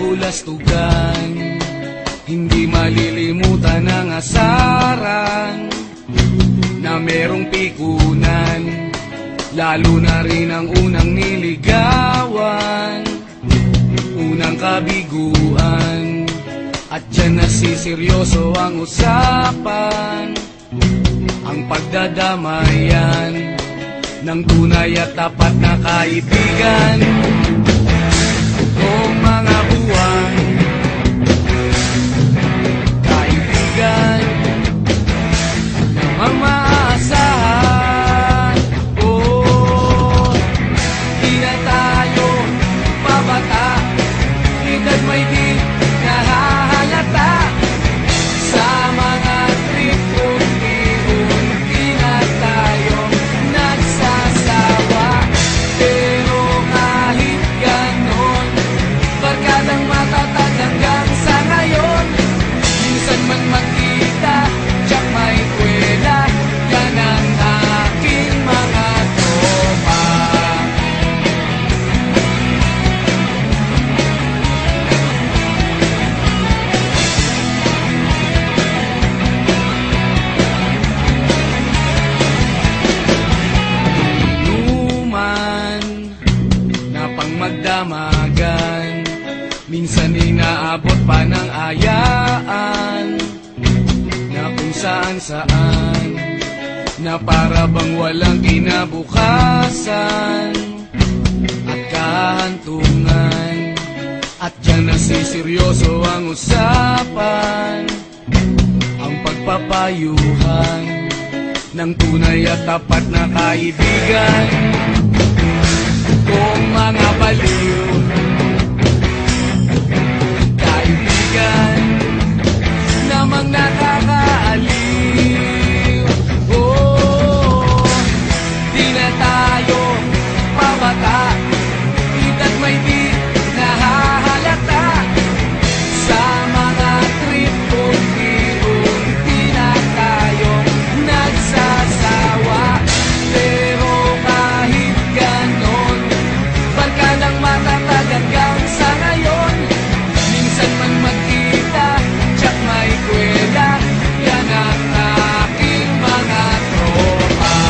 kabulastugan. Hindi malilimutan ang asaran na merong pikunan, lalo na rin ang unang niligawan, unang kabiguan. At dyan nasiseryoso ang usapan, ang pagdadamayan ng tunay at tapat na kaibigan. Kung mga buwan, kaibigan namang maaasahan. Oh, di na tayo babata, edad may di nahahalata. Sa mga trip unti-unti na tayo nagsasawa. Pero kahit ganon, barkadang matatag hanggang sa ngayon. Minsan man magkita, tsak may kwela, yan ang aking mga tropa. Inuman na pang magdamagan, minsan inaabot pa ng ayaan, na kung saan-saan, na para bang walang kinabukasan at kahantungan. At dyan nasiseryoso ang usapan, ang pagpapayuhan ng tunay at tapat na kaibigan. Kung mga baliw, kaibigan namang nakakaaliw. Oh, di na tayo pabata, edad may di nahahalata. Sa mga trip unti-unti na tayo nagsasawa. Pero kahit ganon, barkadang matatag hanggang sa ngayon. Minsan man magkita, tsak may kwela, yan ang aking mga tropa.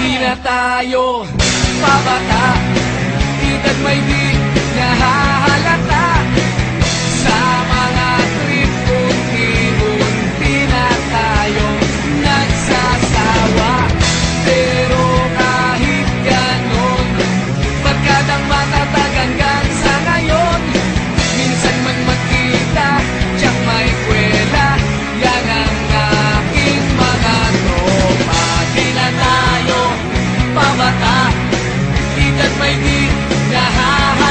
Di na tayo pabata, edad may di nahahalata. Sa mga trip unti-unti na tayo nagsasawa. Pero kahit ganon, barkadang matatag hanggang sa ngayon. Minsan man magkita, tsak may kwela, yan ang aking mga tropa. Di na tayo pabata, edad may di nahahalata.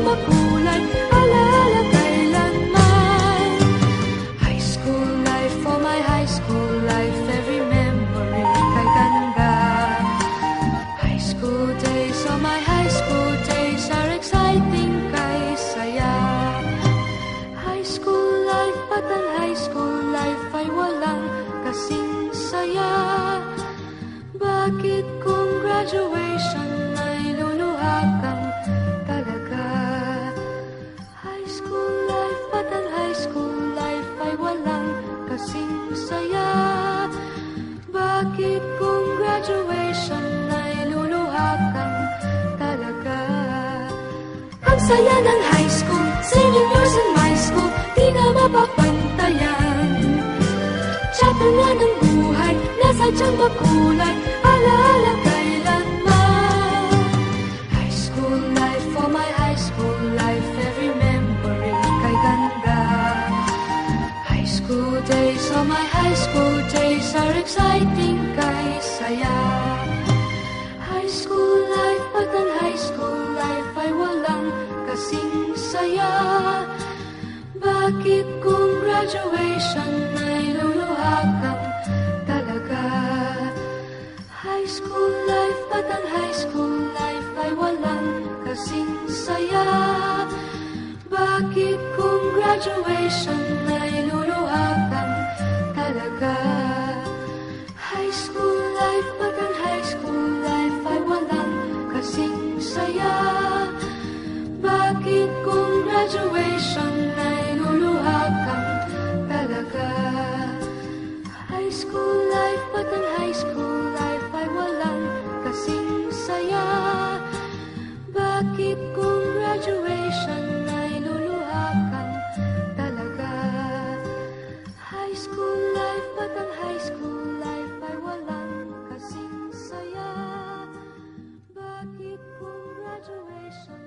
sadyang makulay, alaala kailanman. High school life, for my high school life, every memory kay ganda. High school days, oh my high school days are exciting kay saya. High school life, but ang high school life ay walang kasing saya. Bakit kung graduation ay luluha kang talaga? High school life, but ang high school life ay walang kasing saya. Bakit kung graduation ay luluha kang talaga? Ang saya ng high school, senior years in my school, di na mapapantayan. Chapter nga ng buhay, nasa diyang makulay, alaala kailanman. High school life, for my high school life, every memory kay ganda. High school days, oh my high school days are exciting kay saya. High school life, but ang high school life ay walang kasing saya. Bakit kung graduation ay luluha kang talaga? High school life, but ang high school life ay walang kasing saya. Bakit kung graduation ay luluha kang talaga? High school life, but ang high school life ay walang kasing saya. Bakit kung graduation ay luluha kang talaga? High school life, but ang high school life ay walang kasing saya. Bakit kung graduation ay luluha kang talaga? High school life, but ang high school life ay walang kasing saya. Bakit kung graduation